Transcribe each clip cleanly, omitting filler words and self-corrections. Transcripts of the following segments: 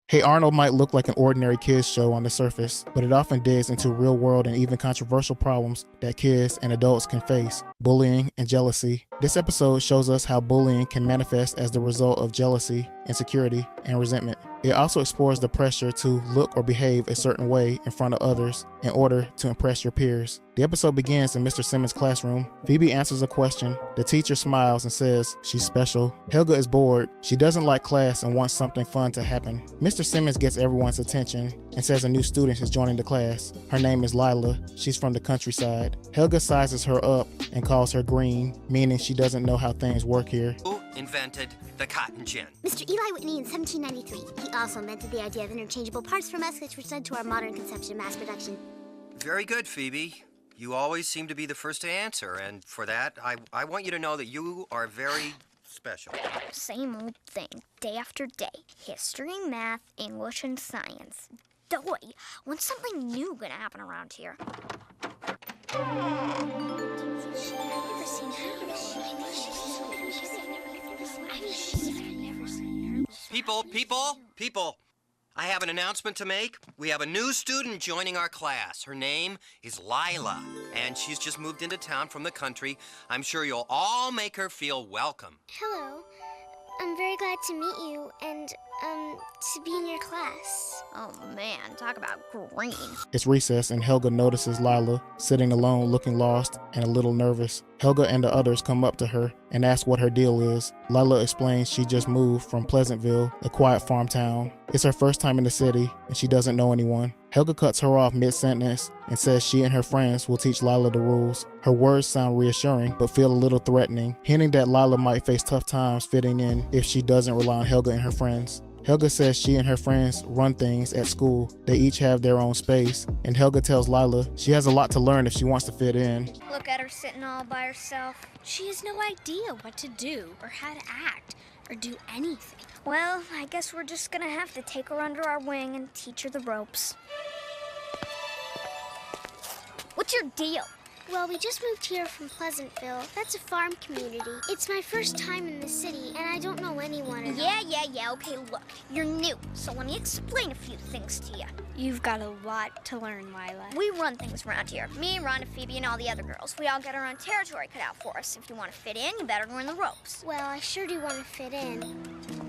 Hey Arnold might look like an ordinary kids show on the surface, but it often digs into real world and even controversial problems that kids and adults can face: bullying and jealousy. This episode shows us how bullying can manifest as the result of jealousy, insecurity, and resentment. It also explores the pressure to look or behave a certain way in front of others in order to impress your peers. The episode begins in Mr. Simmons' classroom. Phoebe answers a question. The teacher smiles and says she's special. Helga is bored. She doesn't like class and wants something fun to happen. Mr. Simmons gets everyone's attention and says a new student is joining the class. Her name is Lila. She's from the countryside. Helga sizes her up and calls her green, meaning she doesn't know how things work here. Who invented the cotton gin? Mr. Eli Whitney in 1793. He also invented the idea of interchangeable parts for muskets, which led to our modern conception of mass production. Very good, Phoebe. You always seem to be the first to answer, and for that, I want you to know that you are very special. Same old thing, day after day. History, math, English, and science. Doy, when's something new gonna happen around here? People! I have an announcement to make. We have a new student joining our class. Her name is Lila, and she's just moved into town from the country. I'm sure you'll all make her feel welcome. Hello. I'm very glad to meet you and, to be in your class. Oh man, talk about green. It's recess and Helga notices Lila sitting alone, looking lost and a little nervous. Helga and the others come up to her and ask what her deal is. Lila explains she just moved from Pleasantville, a quiet farm town. It's her first time in the city and she doesn't know anyone. Helga cuts her off mid-sentence and says she and her friends will teach Lila the rules. Her words sound reassuring but feel a little threatening, hinting that Lila might face tough times fitting in if she doesn't rely on Helga and her friends. Helga says she and her friends run things at school. They each have their own space, and Helga tells Lila she has a lot to learn if she wants to fit in. Look at her sitting all by herself. She has no idea what to do or how to act or do anything. Well, I guess we're just gonna have to take her under our wing and teach her the ropes. What's your deal? Well, we just moved here from Pleasantville. That's a farm community. It's my first time in the city, and I don't know anyone at all. Yeah, okay, look, you're new, so let me explain a few things to you. You've got a lot to learn, Lila. We run things around here. Me, Rhonda, Phoebe, and all the other girls. We all get our own territory cut out for us. If you want to fit in, you better learn the ropes. Well, I sure do want to fit in.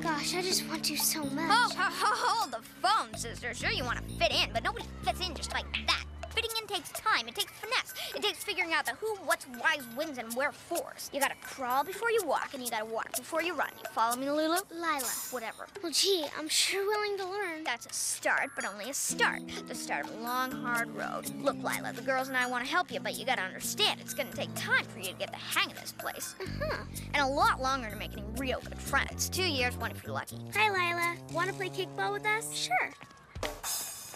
Gosh, I just want to so much. Hold the phone, sister. Sure you want to fit in, but nobody fits in just like that. Fitting in takes time, it takes finesse, it takes figuring out the who, what's, why's, whens, and wherefores. You gotta crawl before you walk, and you gotta walk before you run. You follow me, Lulu? Lila. Whatever. Well, gee, I'm sure willing to learn. That's a start, but only a start. The start of a long, hard road. Look, Lila, the girls and I want to help you, but you gotta understand, it's gonna take time for you to get the hang of this place. And a lot longer to make any real good friends. 2 years, one if you're lucky. Hi, Lila. Want to play kickball with us? Sure.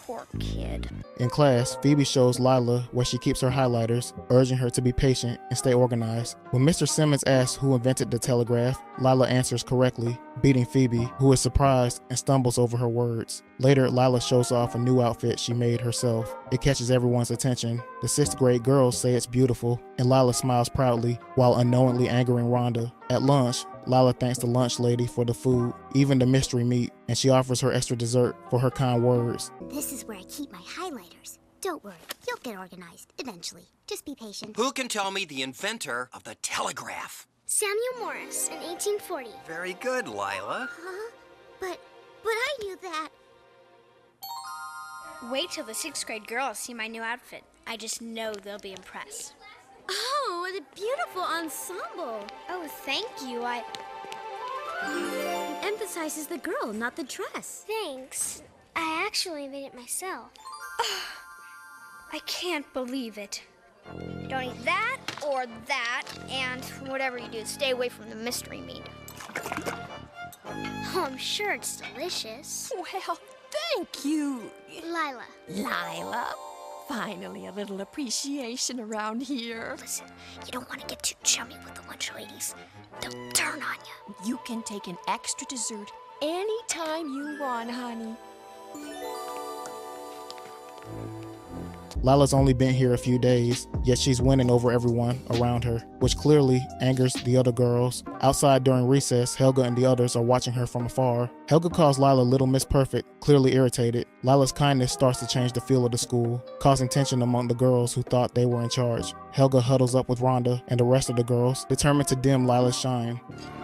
Poor kid. In class, Phoebe shows Lila where she keeps her highlighters, urging her to be patient and stay organized. When Mr. Simmons asks who invented the telegraph, Lila answers correctly, beating Phoebe, who is surprised and stumbles over her words. Later, Lila shows off a new outfit she made herself. It catches everyone's attention. The 6th grade girls say it's beautiful, and Lila smiles proudly while unknowingly angering Rhonda. At lunch, Lila thanks the lunch lady for the food, even the mystery meat, and she offers her extra dessert for her kind words. This is where I keep my highlighters. Don't worry, you'll get organized eventually. Just be patient. Who can tell me the inventor of the telegraph? Samuel Morse in 1840. Very good, Lila. Huh? But I knew that. Wait till the 6th grade girls see my new outfit. I just know they'll be impressed. Oh, what a beautiful ensemble. Oh, thank you. It emphasizes the girl, not the dress. Thanks. I actually made it myself. I can't believe it. Don't eat that or that, and whatever you do, stay away from the mystery meat. Oh, I'm sure it's delicious. Well, thank you. Lila. Lila, finally a little appreciation around here. Listen, you don't want to get too chummy with the lunch ladies. They'll turn on you. You can take an extra dessert anytime you want, honey. Lila's only been here a few days, yet she's winning over everyone around her, which clearly angers the other girls. Outside during recess, Helga and the others are watching her from afar. Helga calls Lila Little Miss Perfect, clearly irritated. Lila's kindness starts to change the feel of the school, causing tension among the girls who thought they were in charge. Helga huddles up with Rhonda and the rest of the girls, determined to dim Lila's shine.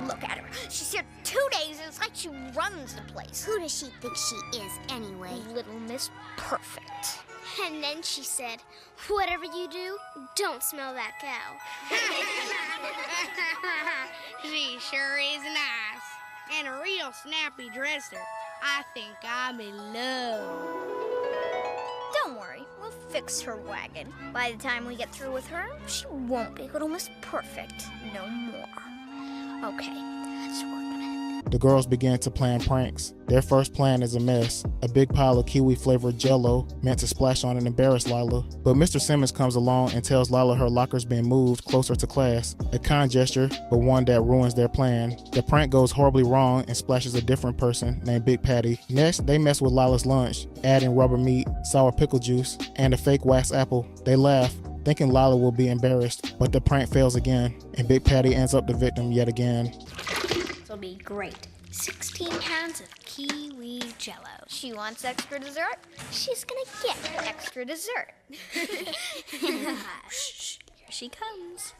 Look at her. She's here 2 days. It's like she runs the place. Who does she think she is, anyway? Little Miss Perfect. And then she said, whatever you do, don't smell that cow. She sure is nice. And a real snappy dresser. I think I'm in love. Don't worry, we'll fix her wagon. By the time we get through with her, she won't be Little Miss Perfect no more. Okay, let's work on it. The girls begin to plan pranks. Their first plan is a mess. A big pile of kiwi-flavored Jell-O meant to splash on and embarrass Lila. But Mr. Simmons comes along and tells Lila her locker's been moved closer to class. A kind gesture, but one that ruins their plan. The prank goes horribly wrong and splashes a different person named Big Patty. Next, they mess with Lila's lunch, adding rubber meat, sour pickle juice, and a fake wax apple. They laugh, thinking Lila will be embarrassed, but the prank fails again, and Big Patty ends up the victim yet again. This'll be great. 16 pounds of kiwi Jell-O. She wants extra dessert? She's gonna get extra dessert. Shh, here she comes.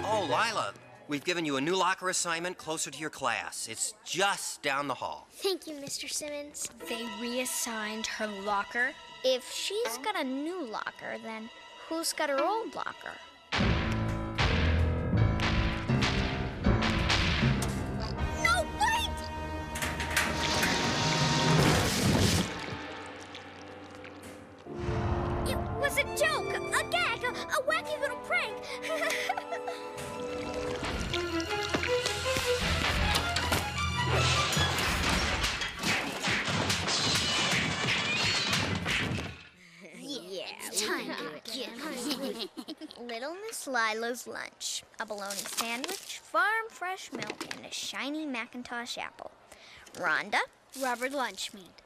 Oh, Lila, we've given you a new locker assignment closer to your class. It's just down the hall. Thank you, Mr. Simmons. They reassigned her locker. If she's got a new locker, then who's got her old locker? No, wait! It was a joke, a gag, a wacky little prank. Little Miss Lila's lunch. A bologna sandwich, farm fresh milk, and a shiny Macintosh apple. Rhonda? Rubber lunch meat.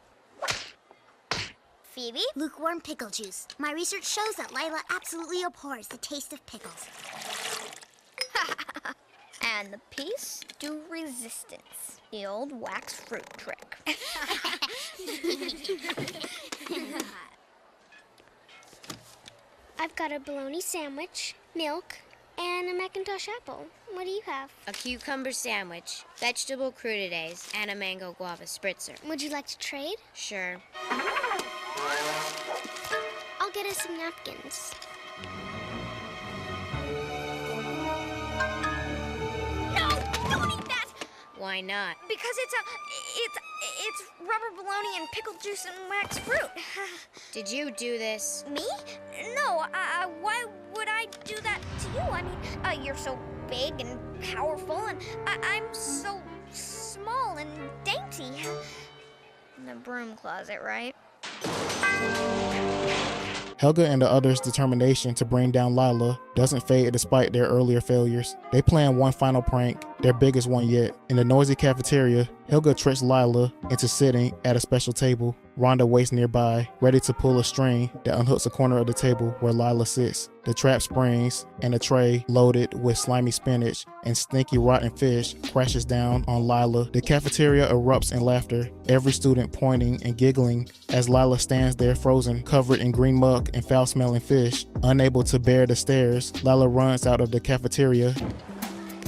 Phoebe? Lukewarm pickle juice. My research shows that Lila absolutely abhors the taste of pickles. And the piece du resistance. The old wax fruit trick. I've got a bologna sandwich, milk, and a Macintosh apple. What do you have? A cucumber sandwich, vegetable crudités, and a mango guava spritzer. Would you like to trade? Sure. I'll get us some napkins. No, don't eat that! Why not? Because it's rubber bologna and pickle juice and wax fruit. Did you do this? Me? No, why would I do that to you? I mean, you're so big and powerful, and I'm so small and dainty. In the broom closet, right? Helga and the others' determination to bring down Lila doesn't fade despite their earlier failures. They plan one final prank, their biggest one yet. In the noisy cafeteria, Helga tricks Lila into sitting at a special table. Rhonda waits nearby, ready to pull a string that unhooks a corner of the table where Lila sits. The trap springs, and a tray loaded with slimy spinach and stinky rotten fish crashes down on Lila. The cafeteria erupts in laughter, every student pointing and giggling as Lila stands there frozen, covered in green muck and foul-smelling fish. Unable to bear the stares, Lila runs out of the cafeteria.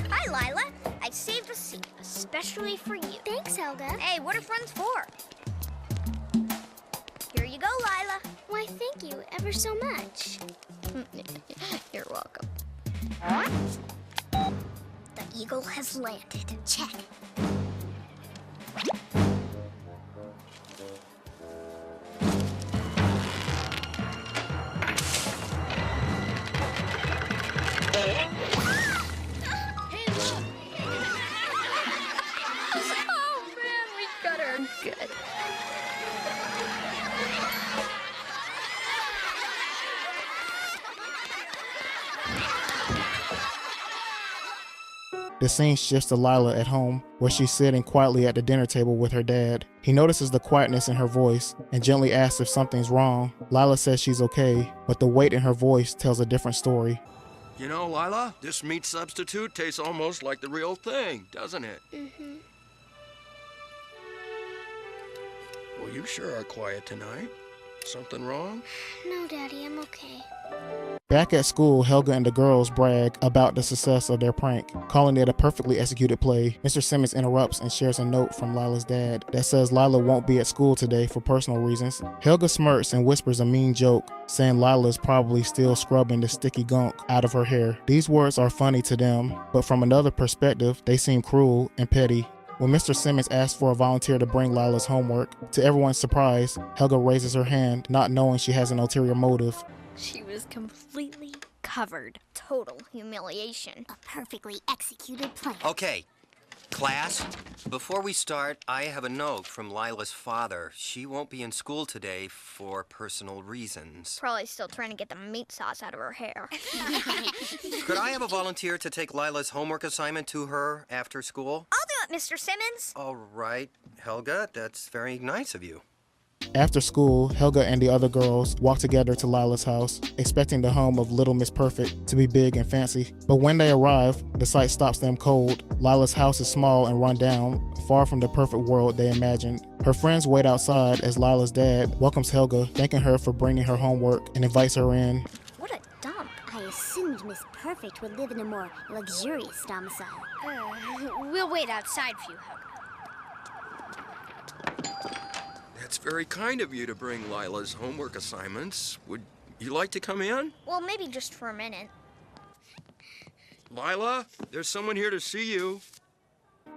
Hi, Lila. I saved a seat especially for you. Thanks, Helga. Hey, what are friends for? Here you go, Lila. Why, thank you ever so much. You're welcome. The eagle has landed. Check. Oh, man, we got her good. The scene shifts to Lila at home, where she's sitting quietly at the dinner table with her dad. He notices the quietness in her voice and gently asks if something's wrong. Lila says she's okay, but the weight in her voice tells a different story. You know, Lila, this meat substitute tastes almost like the real thing, doesn't it? Mm-hmm. Well, you sure are quiet tonight. Something wrong? No, Daddy, I'm okay. Back at school, Helga and the girls brag about the success of their prank, calling it a perfectly executed play. Mr. Simmons interrupts and shares a note from Lila's dad that says Lila won't be at school today for personal reasons. Helga smirks and whispers a mean joke, saying Lila's probably still scrubbing the sticky gunk out of her hair. These words are funny to them, but from another perspective, they seem cruel and petty. When Mr. Simmons asks for a volunteer to bring Lila's homework, to everyone's surprise, Helga raises her hand, not knowing she has an ulterior motive. She was completely covered. Total humiliation. A perfectly executed plan. Okay, class, before we start, I have a note from Lila's father. She won't be in school today for personal reasons. Probably still trying to get the meat sauce out of her hair. Could I have a volunteer to take Lila's homework assignment to her after school? I'll do it, Mr. Simmons. All right, Helga, that's very nice of you. After school, Helga and the other girls walk together to Lila's house, expecting the home of Little Miss Perfect to be big and fancy. But when they arrive, the sight stops them cold. Lila's house is small and run down, far from the perfect world they imagined. Her friends wait outside as Lila's dad welcomes Helga, thanking her for bringing her homework, and invites her in. What a dump. I assumed Miss Perfect would live in a more luxurious domicile. We'll wait outside for you, Helga. That's very kind of you to bring Lila's homework assignments. Would you like to come in? Well, maybe just for a minute. Lila, there's someone here to see you.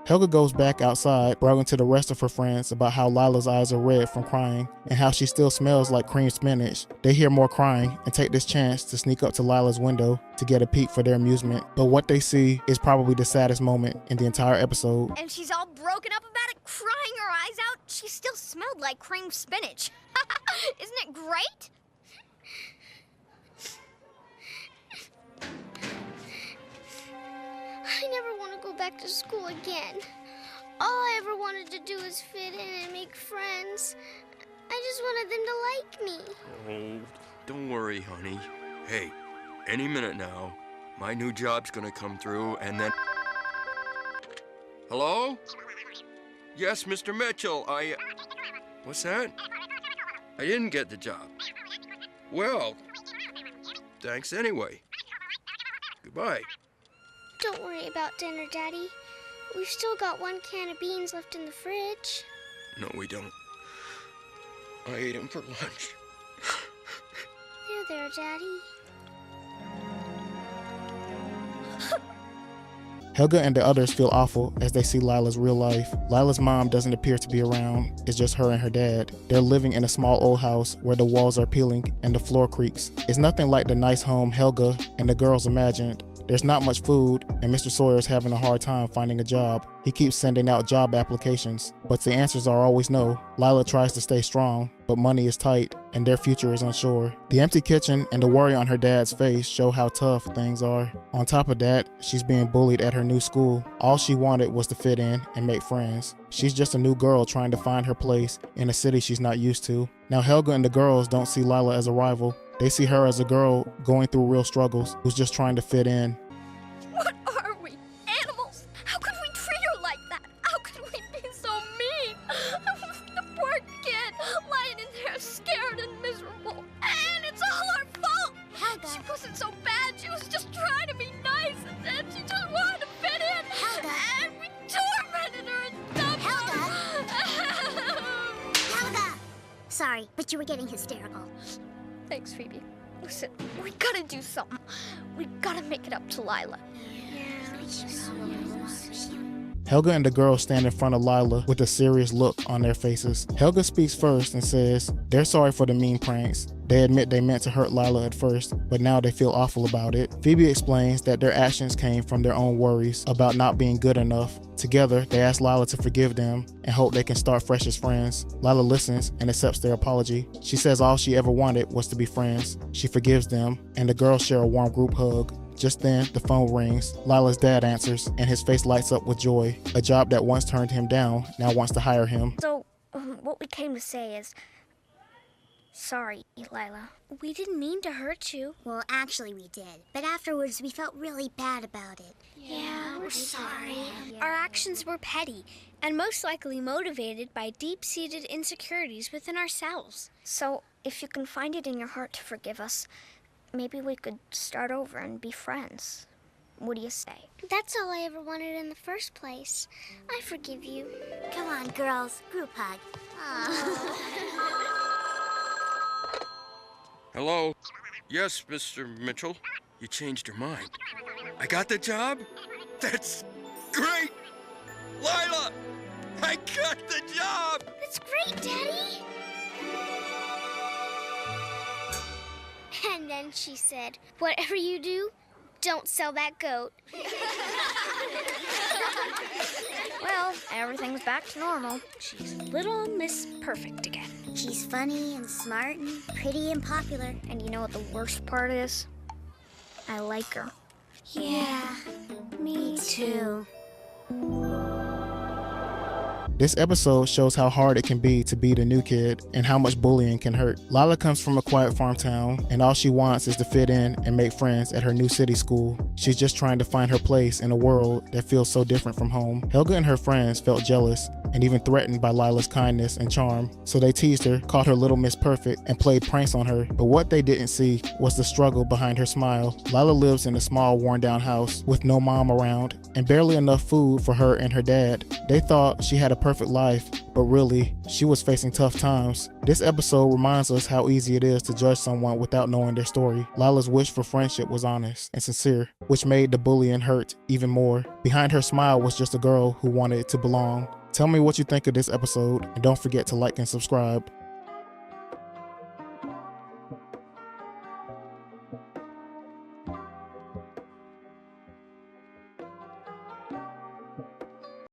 Helga goes back outside, bragging to the rest of her friends about how Lila's eyes are red from crying and how she still smells like creamed spinach. They hear more crying and take this chance to sneak up to Lila's window to get a peek for their amusement. But what they see is probably the saddest moment in the entire episode. And she's all broken up about it, crying her eyes out. She still smelled like creamed spinach. Isn't it great? I never want to go back to school again. All I ever wanted to do is fit in and make friends. I just wanted them to like me. Oh, don't worry, honey. Hey, any minute now, my new job's gonna come through and then... Hello? Yes, Mr. Mitchell, What's that? I didn't get the job. Well, thanks anyway. Goodbye. Don't worry about dinner, Daddy. We've still got one can of beans left in the fridge. No, we don't. I ate them for lunch. There, Daddy. Helga and the others feel awful as they see Lila's real life. Lila's mom doesn't appear to be around. It's just her and her dad. They're living in a small old house where the walls are peeling and the floor creaks. It's nothing like the nice home Helga and the girls imagined. There's not much food, and Mr. Sawyer's having a hard time finding a job. He keeps sending out job applications, but the answers are always no. Lila tries to stay strong, but money is tight, and their future is unsure. The empty kitchen and the worry on her dad's face show how tough things are. On top of that, she's being bullied at her new school. All she wanted was to fit in and make friends. She's just a new girl trying to find her place in a city she's not used to. Now Helga and the girls don't see Lila as a rival. They see her as a girl going through real struggles who's just trying to fit in. What are we? Animals? How could we treat her like that? How could we be so mean? The poor kid lying in there scared and miserable. And it's all our fault. Helga. She wasn't so bad. She was just trying to be nice. And she just wanted to fit in. Helga. And we tormented her and dumped her. Helga! Sorry, but you were getting hysterical. Thanks, Phoebe. Listen, we gotta do something. We gotta make it up to Lila. Helga and the girls stand in front of Lila with a serious look on their faces. Helga speaks first and says they're sorry for the mean pranks. They admit they meant to hurt Lila at first, but now they feel awful about it. Phoebe explains that their actions came from their own worries about not being good enough. Together, they ask Lila to forgive them and hope they can start fresh as friends. Lila listens and accepts their apology. She says all she ever wanted was to be friends. She forgives them, and the girls share a warm group hug. Just then, the phone rings. Lila's dad answers, and his face lights up with joy. A job that once turned him down now wants to hire him. So, what we came to say is, sorry, Lila. We didn't mean to hurt you. Well, actually we did. But afterwards we felt really bad about it. Yeah, we're sorry. Our actions were petty and most likely motivated by deep-seated insecurities within ourselves. So, if you can find it in your heart to forgive us, maybe we could start over and be friends. What do you say? That's all I ever wanted in the first place. I forgive you. Come on, girls. Group hug. Hello? Yes, Mr. Mitchell. You changed your mind. I got the job? That's great! Lila! I got the job! That's great, Daddy! And then she said, whatever you do, don't sell that goat. Well, everything's back to normal. She's Little Miss Perfect again. She's funny and smart and pretty and popular. And you know what the worst part is? I like her. Yeah, me too. This episode shows how hard it can be to be the new kid and how much bullying can hurt. Lila comes from a quiet farm town, and all she wants is to fit in and make friends at her new city school. She's just trying to find her place in a world that feels so different from home. Helga and her friends felt jealous and even threatened by Lila's kindness and charm, so they teased her, called her Little Miss Perfect, and played pranks on her. But what they didn't see was the struggle behind her smile. Lila lives in a small, worn-down house with no mom around and barely enough food for her and her dad. They thought she had a perfect life, but really, she was facing tough times. This episode reminds us how easy it is to judge someone without knowing their story. Lila's wish for friendship was honest and sincere, which made the bullying hurt even more. Behind her smile was just a girl who wanted to belong. Tell me what you think of this episode, and don't forget to like and subscribe.